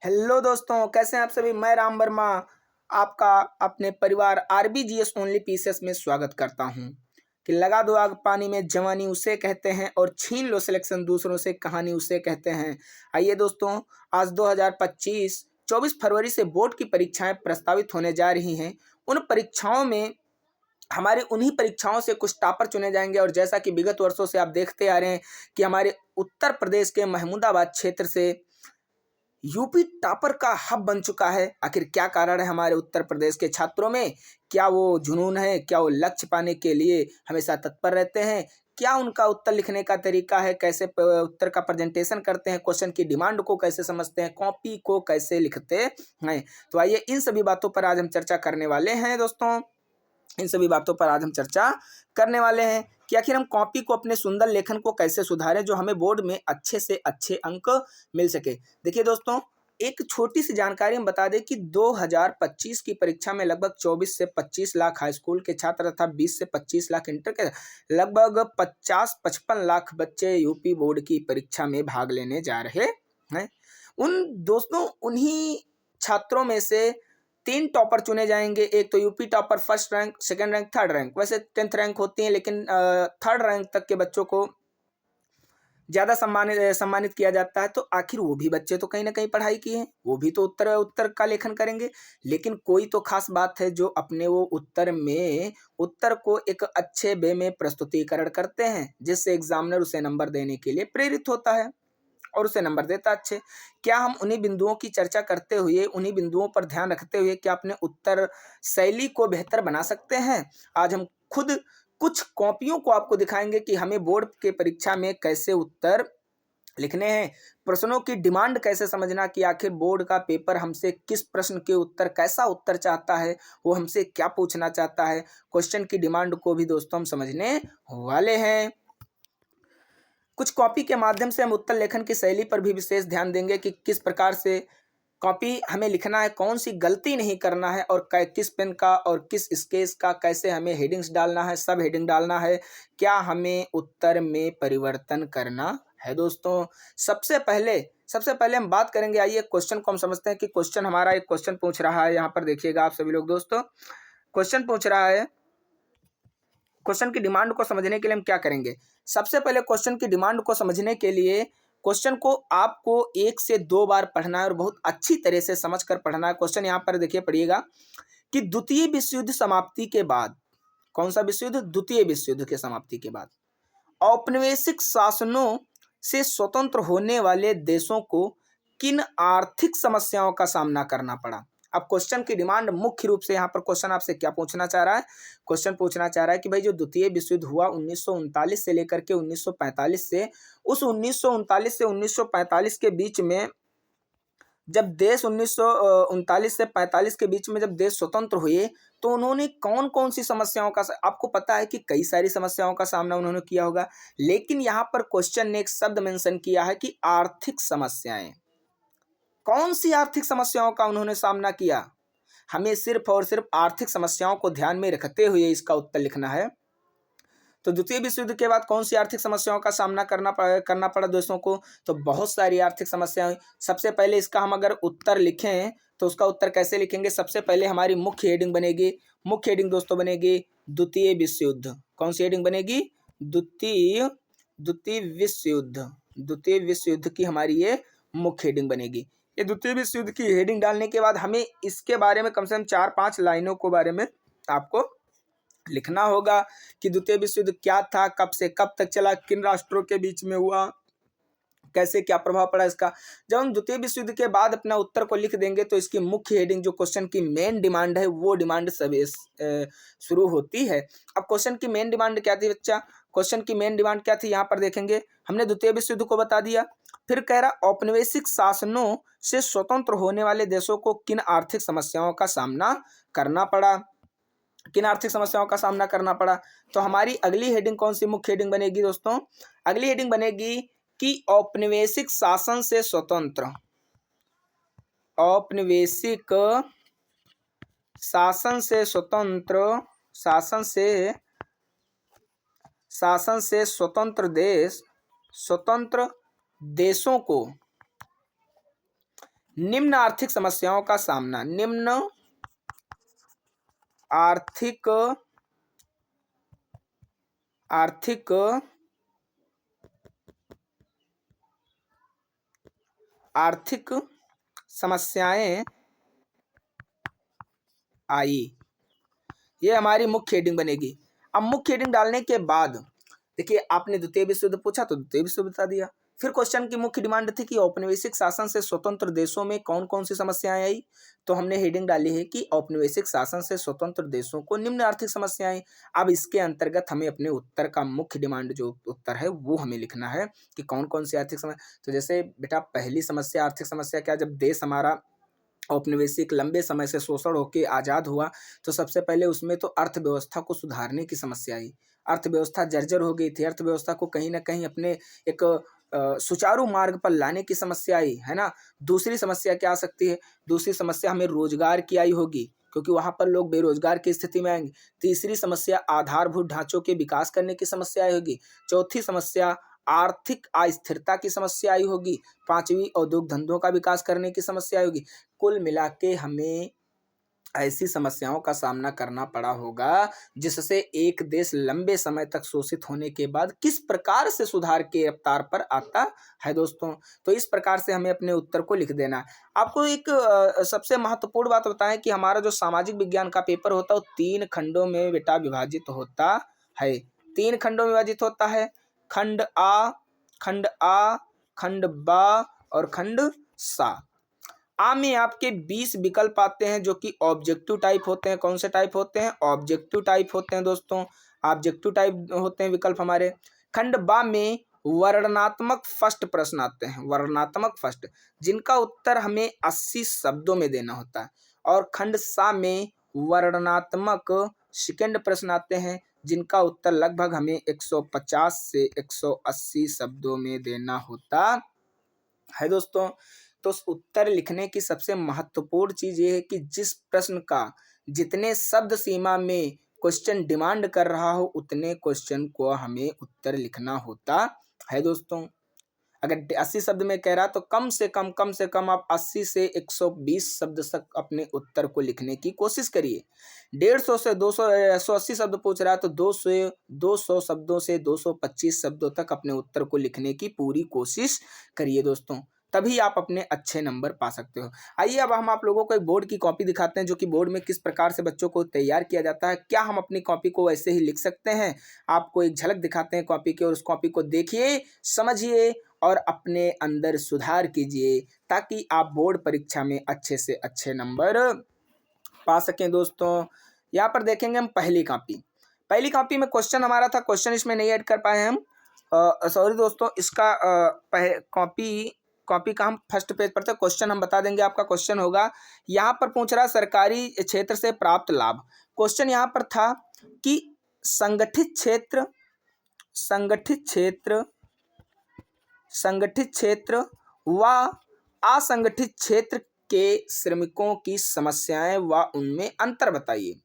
Hello दोस्तों, कैसे हैं आप सभी। मैं राम वर्मा आपका अपने परिवार आरबीजीएस ओनली पीसेस में स्वागत करता हूं। कि लगा दो आग पानी में जवानी उसे कहते हैं और छीन लो सिलेक्शन दूसरों से कहानी उसे कहते हैं। आइए दोस्तों, आज 2025 24 फरवरी से बोर्ड की परीक्षाएं प्रस्तावित होने जा रही हैं। उन परीक्षाओं में हमारे उन्हीं परीक्षाओं से कुछ टॉपर चुने जाएंगे। और जैसा कि विगत वर्षों से आप देखते आ रहे हैं कि हमारे उत्तर प्रदेश के महमूदाबाद क्षेत्र से यूपी टॉपर का हब बन चुका है। आखिर क्या कारण है हमारे उत्तर प्रदेश के छात्रों में? क्या वो जुनून है? क्या वो लक्ष्य पाने के लिए हमेशा तत्पर रहते हैं? क्या उनका उत्तर लिखने का तरीका है? कैसे उत्तर का प्रेजेंटेशन करते हैं? क्वेश्चन की डिमांड को कैसे समझते हैं? कॉपी को कैसे लिखते हैं? तो आइए इन सभी बातों पर आज हम चर्चा करने वाले हैं दोस्तों। इन सभी बातों पर आज हम चर्चा करने वाले हैं कि आखिर हम कॉपी को, अपने सुंदर लेखन को कैसे सुधारें जो हमें बोर्ड में अच्छे से अच्छे अंक मिल सके। देखिए दोस्तों, एक छोटी सी जानकारी हम बता दें कि 2025 की परीक्षा में लगभग 24 से 25 लाख हाई स्कूल के छात्र तथा 20 से 25 लाख इंटर के, लगभग 50-55 लाख बच्चे यूपी बोर्ड की परीक्षा में भाग लेने जा रहे हैं। उन्हीं छात्रों में से 3 टॉपर चुने जाएंगे। एक तो UP topper first rank, second rank, third rank. वैसे 10th रैंक होती है, लेकिन थर्ड रैंक तक के बच्चों को ज़्यादा सम्मानित किया जाता है। तो आखिर वो भी बच्चे तो कहीं ना कहीं पढ़ाई किए हैं, वो भी तो उत्तर का लेखन करेंगे। लेकिन कोई तो खास बात है जो अपने वो उत्तर को एक अच्छे वे में प्रस्तुतिकरण करते हैं, जिससे एग्जामिनर उसे नंबर देने के लिए प्रेरित होता है और उसे नंबर देता अच्छे। क्या हम उन्हीं बिंदुओं की चर्चा करते हुए, उन्हीं बिंदुओं पर ध्यान रखते हुए क्या अपने उत्तर शैली को बेहतर बना सकते हैं? आज हम खुद कुछ कॉपियों को आपको दिखाएंगे कि हमें बोर्ड के परीक्षा में कैसे उत्तर लिखने हैं, प्रश्नों की डिमांड कैसे समझना कि आखिर बोर्ड का पेपर हमसे किस प्रश्न के उत्तर, कैसा उत्तर चाहता है, वो हमसे क्या पूछना चाहता है। क्वेश्चन की डिमांड को भी दोस्तों हम समझने वाले हैं। कुछ कॉपी के माध्यम से हम उत्तर लेखन की शैली पर भी विशेष ध्यान देंगे कि किस प्रकार से कॉपी हमें लिखना है, कौन सी गलती नहीं करना है और किस पेन का और किस स्केच का कैसे हमें हेडिंग्स डालना है, सब हेडिंग डालना है, क्या हमें उत्तर में परिवर्तन करना है। दोस्तों, सबसे पहले हम बात करेंगे। आइए क्वेश्चन को हम समझते हैं कि क्वेश्चन हमारा एक क्वेश्चन पूछ रहा है। यहाँ पर देखिएगा आप सभी लोग दोस्तों, क्वेश्चन पूछ रहा है। क्वेश्चन की डिमांड को समझने के लिए हम क्या करेंगे? सबसे पहले क्वेश्चन की डिमांड को समझने के लिए क्वेश्चन को आपको 1 से 2 बार पढ़ना है और बहुत अच्छी तरह से समझकर पढ़ना है। क्वेश्चन यहाँ पर देखिए, पढ़िएगा कि द्वितीय विश्व युद्ध समाप्ति के बाद, कौन सा विश्व युद्ध? द्वितीय विश्व युद्ध के समाप्ति के बाद औपनिवेशिक शासनों से स्वतंत्र होने वाले देशों को किन आर्थिक समस्याओं का सामना करना पड़ा? अब क्वेश्चन की डिमांड मुख्य रूप से यहाँ पर क्वेश्चन आपसे क्या पूछना चाह रहा है? क्वेश्चन पूछना चाह रहा है कि भाई जो द्वितीय विश्व युद्ध हुआ 1939 से लेकर के 1945 से, उस 1939 से 1945 के बीच में जब देश 1939 से 45 के बीच में जब देश स्वतंत्र हुए, तो उन्होंने कौन कौन सी समस्याओं का, आपको पता है कि कई सारी समस्याओं का सामना उन्होंने किया होगा। लेकिन यहाँ पर क्वेश्चन ने एक शब्द मेंशन किया है कि आर्थिक समस्याएं। कौन सी आर्थिक समस्याओं का उन्होंने सामना किया? हमें सिर्फ और सिर्फ आर्थिक समस्याओं को ध्यान में रखते हुए इसका उत्तर लिखना है। तो द्वितीय विश्व युद्ध के बाद कौन सी आर्थिक समस्याओं का सामना करना पड़ा देशों को? तो बहुत सारी आर्थिक समस्याएं। सबसे पहले इसका हम अगर उत्तर लिखें तो उसका उत्तर कैसे लिखेंगे? सबसे पहले हमारी मुख्य हेडिंग बनेगी, मुख्य हेडिंग दोस्तों बनेगी द्वितीय विश्व युद्ध। कौन सी हेडिंग बनेगी? द्वितीय विश्व युद्ध। द्वितीय विश्व युद्ध की हमारी ये मुख्य हेडिंग बनेगी। ये द्वितीय विश्व युद्ध की हेडिंग डालने के बाद हमें इसके बारे में कम से कम 4-5 लाइनों को बारे में आपको लिखना होगा कि द्वितीय विश्व युद्ध क्या था, कब से कब तक चला, किन राष्ट्रों के बीच में हुआ, कैसे क्या प्रभाव पड़ा इसका। जब हम द्वितीय विश्व युद्ध के बाद अपना उत्तर को लिख देंगे तो इसकी मुख्य हेडिंग, जो क्वेश्चन की मेन डिमांड है, वो डिमांड शुरू होती है। अब क्वेश्चन की मेन डिमांड क्या थी बच्चा? क्वेश्चन की मेन डिमांड क्या थी? यहाँ पर देखेंगे, हमने द्वितीय विश्व युद्ध को बता दिया। फिर कह रहा औपनिवेशिक शासनों से स्वतंत्र होने वाले देशों को किन आर्थिक समस्याओं का सामना करना पड़ा, किन आर्थिक समस्याओं का सामना करना पड़ा। तो हमारी अगली हेडिंग कौन सी मुख्य हेडिंग बनेगी दोस्तों? अगली हेडिंग बनेगी कि औपनिवेशिक शासन से स्वतंत्र, औपनिवेशिक शासन से स्वतंत्र, शासन से स्वतंत्र देशों को निम्न आर्थिक समस्याओं का सामना, निम्न आर्थिक आर्थिक आर्थिक समस्याएं आई। ये हमारी मुख्य हेडिंग बनेगी। अब मुख्य हेडिंग डालने के बाद देखिए, आपने द्वितीय विश्व युद्ध पूछा तो द्वितीय विश्व युद्ध बता दिया। फिर क्वेश्चन की मुख्य डिमांड थी कि औपनिवेशिक शासन से स्वतंत्र देशों में कौन कौन सी समस्याएं आई, तो हमने हेडिंग डाली है कि औपनिवेशिक शासन से स्वतंत्र देशों को निम्न आर्थिक समस्याएं। अब इसके अंतर्गत हमें अपने उत्तर का मुख्य डिमांड जो उत्तर है वो हमें लिखना है कि कौन कौन सी आर्थिक समस्या। तो जैसे बेटा, पहली समस्या आर्थिक समस्या क्या, जब देश हमारा औपनिवेशिक लंबे समय से शोषण होकर आज़ाद हुआ तो सबसे पहले उसमें तो अर्थव्यवस्था को सुधारने की समस्या आई। अर्थव्यवस्था जर्जर हो गई थी, अर्थव्यवस्था को कहीं ना कहीं अपने एक सुचारू मार्ग पर लाने की समस्या आई, है ना। दूसरी समस्या क्या आ सकती है, दूसरी समस्या हमें रोजगार की आई होगी, क्योंकि वहां पर लोग बेरोजगार की स्थिति में आएंगे। तीसरी समस्या आधारभूत ढांचों के विकास करने की समस्या आई होगी। चौथी समस्या आर्थिक अस्थिरता की समस्या आई होगी। पांचवी औद्योगिक धंधों का विकास करने की समस्या आई होगी। कुल मिला के हमें ऐसी समस्याओं का सामना करना पड़ा होगा जिससे एक देश लंबे समय तक शोषित होने के बाद किस प्रकार से सुधार के रफ्तार पर आता है दोस्तों। तो इस प्रकार से हमें अपने उत्तर को लिख देना है। आपको एक सबसे महत्वपूर्ण बात बताएं कि हमारा जो सामाजिक विज्ञान का पेपर होता है वो 3 खंडों में बेटा विभाजित होता है। 3 खंडों में विभाजित होता है, खंड आ, खंड आ, खंड बा और खंड सा। आ में आपके 20 विकल्प आते हैं जो कि ऑब्जेक्टिव टाइप होते हैं। कौन से टाइप होते हैं, ऑब्जेक्टिव टाइप होते हैं दोस्तों, ऑब्जेक्टिव टाइप होते हैं विकल्प हमारे। खंड बा में वर्णनात्मक फर्स्ट प्रश्न आते हैं, वर्णनात्मक फर्स्ट, जिनका उत्तर हमें 80 शब्दों में देना होता है। और खंड सा में वर्णनात्मक सेकंड प्रश्न आते हैं जिनका उत्तर लगभग हमें 150 से 180 शब्दों में देना होता है दोस्तों। तो उस उत्तर लिखने की सबसे महत्वपूर्ण चीज ये है कि जिस प्रश्न का जितने शब्द सीमा में क्वेश्चन डिमांड कर रहा हो उतने क्वेश्चन को हमें उत्तर लिखना होता है दोस्तों। अगर 80 शब्द में कह रहा तो कम से कम आप 80 से 120 शब्द तक अपने उत्तर को लिखने की कोशिश करिए। 150 से 200 180 शब्द पूछ रहा है तो 200 शब्दों से 225 शब्दों तक अपने उत्तर को लिखने की पूरी कोशिश करिए दोस्तों, तभी आप अपने अच्छे नंबर पा सकते हो। आइए अब हम आप लोगों को एक बोर्ड की कॉपी दिखाते हैं जो कि बोर्ड में किस प्रकार से बच्चों को तैयार किया जाता है। क्या हम अपनी कॉपी को ऐसे ही लिख सकते हैं? आपको एक झलक दिखाते हैं कॉपी की और उस कॉपी को देखिए, समझिए और अपने अंदर सुधार कीजिए ताकि आप बोर्ड परीक्षा में अच्छे से अच्छे नंबर पा सकें दोस्तों। यहाँ पर देखेंगे हम पहली कॉपी में क्वेश्चन हमारा था, क्वेश्चन इसमें नहीं ऐड कर पाए हम, सॉरी दोस्तों। इसका कॉपी का हम फर्स्ट पेज पर थे, क्वेश्चन हम बता देंगे। आपका क्वेश्चन होगा, यहाँ पर पूछ रहा सरकारी क्षेत्र से प्राप्त लाभ। क्वेश्चन यहाँ पर था कि संगठित क्षेत्र व असंगठित क्षेत्र के श्रमिकों की समस्याएं व उनमें अंतर बताइए।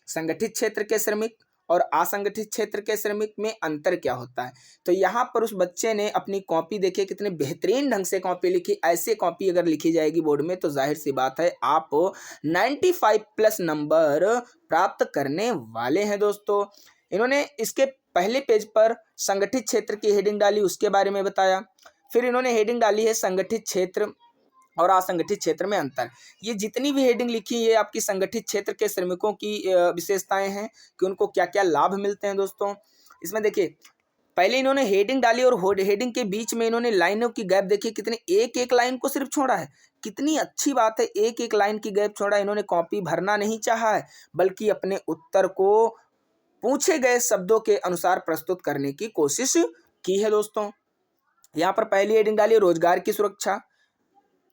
संगठित क्षेत्र के श्रमिक और असंगठित क्षेत्र के श्रमिक में अंतर क्या होता है। तो यहाँ पर उस बच्चे ने अपनी कॉपी देखिए कितने बेहतरीन ढंग से कॉपी लिखी। ऐसे कॉपी अगर लिखी जाएगी बोर्ड में तो जाहिर सी बात है आप 95+ नंबर प्राप्त करने वाले हैं दोस्तों। इन्होंने इसके पहले पेज पर संगठित क्षेत्र की हेडिंग डाली, उसके बारे में बताया। फिर इन्होंने हेडिंग डाली है संगठित क्षेत्र और असंगठित क्षेत्र में अंतर। ये जितनी भी हेडिंग लिखी है आपकी संगठित क्षेत्र के श्रमिकों की विशेषताएं हैं कि उनको क्या क्या लाभ मिलते हैं दोस्तों। इसमें देखिए पहले इन्होंने हेडिंग डाली और हेडिंग के बीच में इन्होंने लाइनों की गैप देखिए, कितने एक लाइन को सिर्फ छोड़ा है। कितनी अच्छी बात है, एक लाइन की गैप छोड़ा। इन्होंने कॉपी भरना नहीं चाहा है बल्कि अपने उत्तर को पूछे गए शब्दों के अनुसार प्रस्तुत करने की कोशिश की है दोस्तों। यहाँ पर पहली हेडिंग डाली रोजगार की सुरक्षा,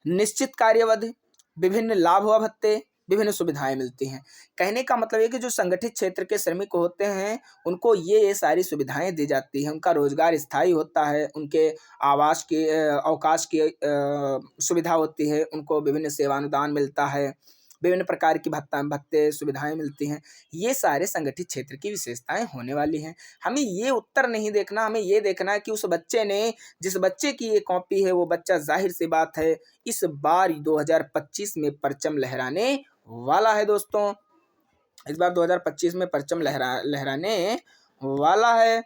निश्चित कार्यवधि, विभिन्न लाभ व भत्ते, विभिन्न सुविधाएं मिलती हैं। कहने का मतलब है कि जो संगठित क्षेत्र के श्रमिक होते हैं उनको ये सारी सुविधाएं दी जाती हैं। उनका रोजगार स्थायी होता है, उनके आवास के अवकाश की सुविधा होती है, उनको विभिन्न सेवानुदान मिलता है, विभिन्न प्रकार की भत्ते सुविधाएं मिलती हैं। ये सारे संगठित क्षेत्र की विशेषताएं होने वाली हैं। हमें ये उत्तर नहीं देखना, हमें ये देखना है कि उस बच्चे ने, जिस बच्चे की ये कॉपी है, वो बच्चा जाहिर सी बात है इस बार 2025 में परचम लहराने वाला है दोस्तों। इस बार 2025 में परचम लहराने वाला है।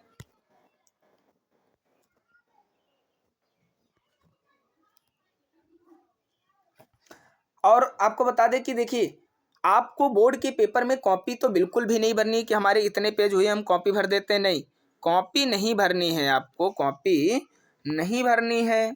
और आपको बता दें कि देखिए, आपको बोर्ड के पेपर में कॉपी तो बिल्कुल भी नहीं भरनी कि हमारे इतने पेज हुए हम कॉपी भर देते हैं, नहीं, कॉपी नहीं भरनी है, आपको कॉपी नहीं भरनी है।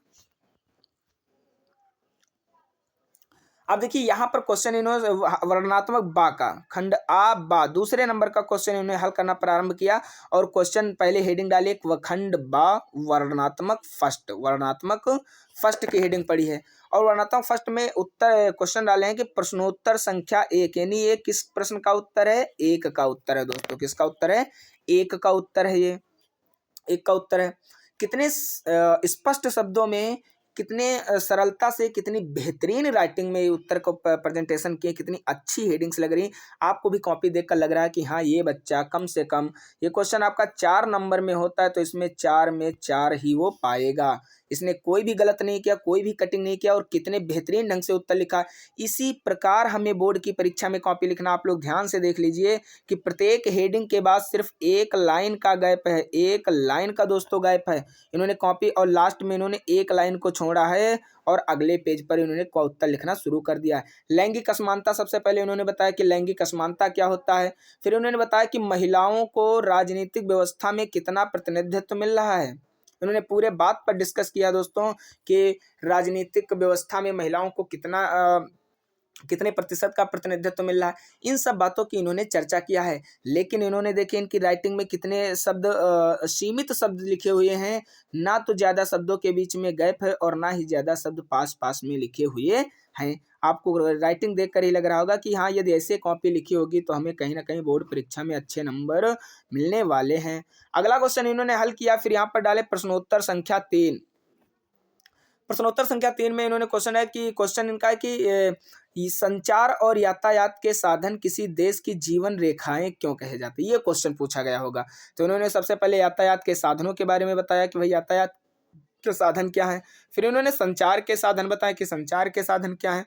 अब देखिए यहाँ पर क्वेश्चन इन्होंने वर्णनात्मक बा का खंड आ बा दूसरे नंबर का क्वेश्चन इन्होंने हल करना प्रारंभ किया और क्वेश्चन पहले हेडिंग डाली खंड बा वर्णनात्मक फर्स्ट की हेडिंग पड़ी है और वर्णनात्मक फर्स्ट में उत्तर क्वेश्चन डाले हैं कि प्रश्नोत्तर संख्या 1, यानी ये किस प्रश्न का उत्तर है? 1 का उत्तर है दोस्तों। किसका उत्तर है? 1 का उत्तर है। ये 1 का उत्तर है। कितने स्पष्ट शब्दों में, कितने सरलता से, कितनी बेहतरीन राइटिंग में ये उत्तर को प्रेजेंटेशन किए, कितनी अच्छी हेडिंग्स लग रही। आपको भी कॉपी देखकर लग रहा है कि हाँ ये बच्चा कम से कम, ये क्वेश्चन आपका 4 नंबर में होता है तो इसमें 4 में 4 ही वो पाएगा। इसने कोई भी गलत नहीं किया, कोई भी कटिंग नहीं किया और कितने बेहतरीन ढंग से उत्तर लिखा। इसी प्रकार हमें बोर्ड की परीक्षा में कॉपी लिखना। आप लोग ध्यान से देख लीजिए कि प्रत्येक हेडिंग के बाद सिर्फ एक लाइन का गैप है, एक लाइन का दोस्तों गैप है। इन्होंने कॉपी और लास्ट में इन्होंने एक लाइन को छोड़ा है और अगले पेज पर इन्होंने उत्तर लिखना शुरू कर दिया है। लैंगिक असमानता, सबसे पहले उन्होंने बताया कि लैंगिक असमानता क्या होता है। फिर उन्होंने बताया कि महिलाओं को राजनीतिक व्यवस्था में कितना प्रतिनिधित्व मिल रहा है। उन्होंने पूरे बात पर डिस्कस किया दोस्तों कि राजनीतिक व्यवस्था में महिलाओं को कितने प्रतिशत का प्रतिनिधित्व मिल रहा है। इन सब बातों की इन्होंने चर्चा किया है। लेकिन इन्होंने देखिए इनकी राइटिंग में कितने शब्द, सीमित शब्द लिखे हुए हैं। ना तो ज़्यादा शब्दों के बीच में गैप है और ना ही ज़्यादा शब्द पास पास में लिखे हुए हैं। आपको राइटिंग देखकर ही लग रहा होगा कि हाँ यदि ऐसे कॉपी लिखी होगी तो हमें कहीं ना कहीं बोर्ड परीक्षा में अच्छे नंबर मिलने वाले हैं। अगला क्वेश्चन इन्होंने हल किया, फिर यहाँ पर डाले प्रश्नोत्तर संख्या 3। प्रश्नोत्तर संख्या 3 में इन्होंने क्वेश्चन है कि क्वेश्चन इनका है कि संचार और यातायात के साधन किसी देश की जीवन रेखाएं क्यों कहे जाते हैं, ये क्वेश्चन पूछा गया होगा। तो इन्होंने सबसे पहले यातायात के साधनों के बारे में बताया कि भाई यातायात के साधन क्या है। फिर इन्होंने संचार के साधन बताया कि संचार के साधन क्या है।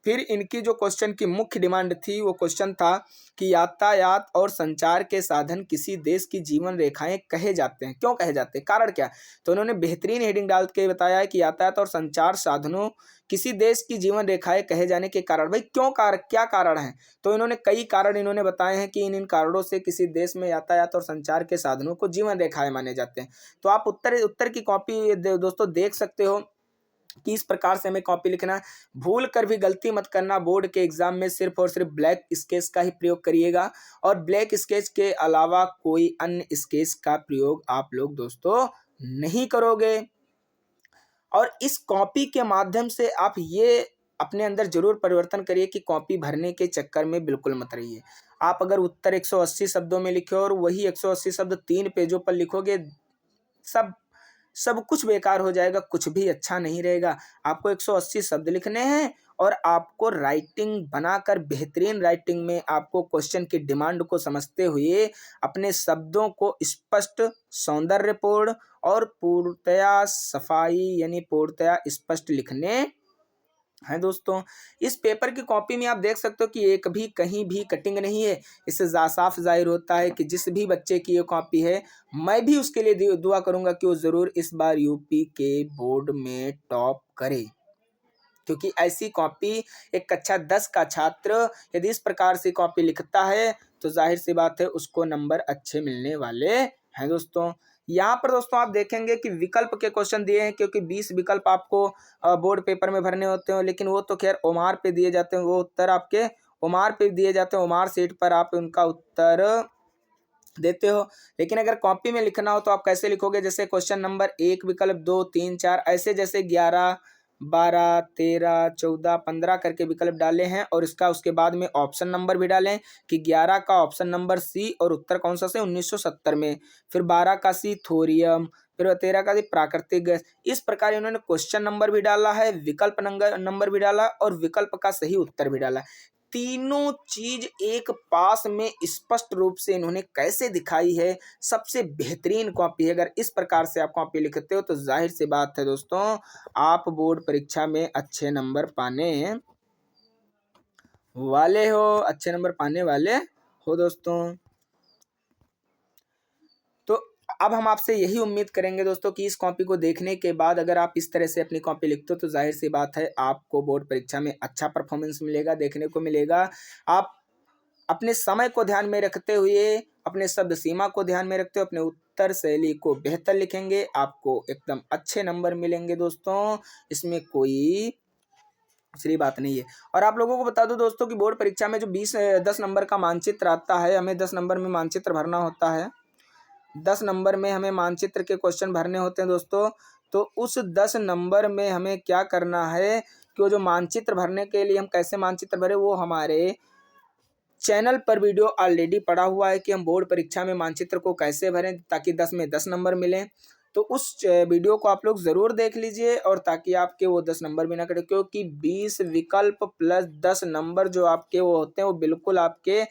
फिर इनकी जो क्वेश्चन की मुख्य डिमांड थी वो क्वेश्चन था कि यातायात और संचार के साधन किसी देश की जीवन रेखाएं कहे जाते हैं, क्यों कहे जाते हैं, कारण क्या। तो उन्होंने बेहतरीन हेडिंग डाल के बताया है कि यातायात और संचार साधनों किसी देश की जीवन रेखाएं कहे जाने के कारण। भाई क्यों, क्या कारण है। तो इन्होंने कई कारण इन्होंने बताए हैं कि इन कारणों से किसी देश में यातायात और संचार के साधनों को जीवन रेखाएं माने जाते हैं। तो आप उत्तर की कॉपी दोस्तों देख सकते हो कि इस प्रकार से हमें कॉपी लिखना है। भूल कर भी गलती मत करना। बोर्ड के एग्जाम में सिर्फ और सिर्फ ब्लैक स्केच का ही प्रयोग करिएगा और ब्लैक स्केच के अलावा कोई अन्य स्केच का प्रयोग आप लोग दोस्तों नहीं करोगे। और इस कॉपी के माध्यम से आप ये अपने अंदर जरूर परिवर्तन करिए कि कॉपी भरने के चक्कर में बिल्कुल मत रहिए। आप अगर उत्तर 180 शब्दों में लिखे और वही 180 शब्द 3 पेजों पर लिखोगे, सब कुछ बेकार हो जाएगा, कुछ भी अच्छा नहीं रहेगा। आपको 180 शब्द लिखने हैं और आपको राइटिंग बनाकर, बेहतरीन राइटिंग में आपको क्वेश्चन की डिमांड को समझते हुए अपने शब्दों को स्पष्ट, सौंदर्यपूर्ण और पूर्णतया सफाई यानी पूर्णतया स्पष्ट लिखने हैं दोस्तों। इस पेपर की कॉपी में आप देख सकते हो कि एक भी कहीं भी कटिंग नहीं है। इससे साफ जाहिर होता है कि जिस भी बच्चे की ये कॉपी है, मैं भी उसके लिए दुआ करूंगा कि वो ज़रूर इस बार यूपी के बोर्ड में टॉप करे, क्योंकि ऐसी कॉपी एक कक्षा 10 का छात्र यदि इस प्रकार से कॉपी लिखता है तो जाहिर सी बात है उसको नंबर अच्छे मिलने वाले हैं दोस्तों। यहाँ पर दोस्तों आप देखेंगे कि विकल्प के क्वेश्चन दिए हैं, क्योंकि 20 विकल्प आपको बोर्ड पेपर में भरने होते हैं, लेकिन वो तो खैर ओमार पे दिए जाते हैं, वो उत्तर आपके ओमार पे दिए जाते हैं, ओमार सीट पर आप उनका उत्तर देते हो। लेकिन अगर कॉपी में लिखना हो तो आप कैसे लिखोगे, जैसे क्वेश्चन नंबर 1 विकल्प 2 3 4 ऐसे, जैसे 11 12 13 14 15 करके विकल्प डाले हैं और इसका उसके बाद में ऑप्शन नंबर भी डालें कि 11 का ऑप्शन नंबर सी और उत्तर कौन सा से 1970 में, फिर 12 का सी थोरियम, फिर 13 का सी प्राकृतिक गैस। इस प्रकार इन्होंने क्वेश्चन नंबर भी डाला है, विकल्प नंबर भी डाला और विकल्प का सही उत्तर भी डाला। तीनों चीज एक पास में स्पष्ट रूप से इन्होंने कैसे दिखाई है। सबसे बेहतरीन कॉपी है। अगर इस प्रकार से आप कॉपी लिखते हो तो जाहिर सी बात है दोस्तों, आप बोर्ड परीक्षा में अच्छे नंबर पाने वाले हो, अच्छे नंबर पाने वाले हो दोस्तों। तो अब हम आपसे यही उम्मीद करेंगे दोस्तों कि इस कॉपी को देखने के बाद अगर आप इस तरह से अपनी कॉपी लिखते हो तो जाहिर सी बात है आपको बोर्ड परीक्षा में अच्छा परफॉर्मेंस मिलेगा, देखने को मिलेगा। आप अपने समय को ध्यान में रखते हुए, अपने शब्द सीमा को ध्यान में रखते हुए अपने उत्तर शैली को बेहतर लिखेंगे, आपको एकदम अच्छे नंबर मिलेंगे दोस्तों। इसमें कोई दूसरी बात नहीं है। और आप लोगों को बता दूं दोस्तों कि बोर्ड परीक्षा में जो 10 नंबर का मानचित्र आता है, हमें 10 नंबर में मानचित्र भरना होता है। 10 नंबर में हमें मानचित्र के क्वेश्चन भरने होते हैं दोस्तों। तो उस 10 नंबर में हमें क्या करना है कि वो जो मानचित्र भरने के लिए हम कैसे मानचित्र भरे, वो हमारे चैनल पर वीडियो ऑलरेडी पड़ा हुआ है कि हम बोर्ड परीक्षा में मानचित्र को कैसे भरें ताकि 10 में 10 नंबर मिलें। तो उस वीडियो को आप लोग ज़रूर देख लीजिए, और ताकि आपके वो 10 नंबर भी ना कटे, क्योंकि 20 विकल्प प्लस 10 नंबर जो आपके वो होते हैं वो बिल्कुल आपके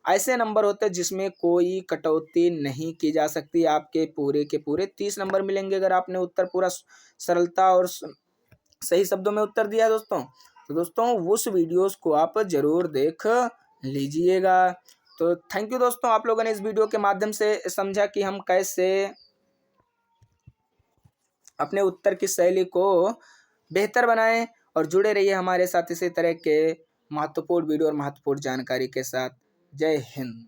ऐसे नंबर होते हैं जिसमें कोई कटौती नहीं की जा सकती। आपके पूरे के पूरे 30 नंबर मिलेंगे अगर आपने उत्तर पूरा सरलता और सही शब्दों में उत्तर दिया दोस्तों। तो दोस्तों उस वीडियोस को आप ज़रूर देख लीजिएगा। तो थैंक यू दोस्तों, आप लोगों ने इस वीडियो के माध्यम से समझा कि हम कैसे अपने उत्तर की शैली को बेहतर बनाएं। और जुड़े रहिए हमारे साथ इसी तरह के महत्वपूर्ण वीडियो और महत्वपूर्ण जानकारी के साथ। जय हिंद।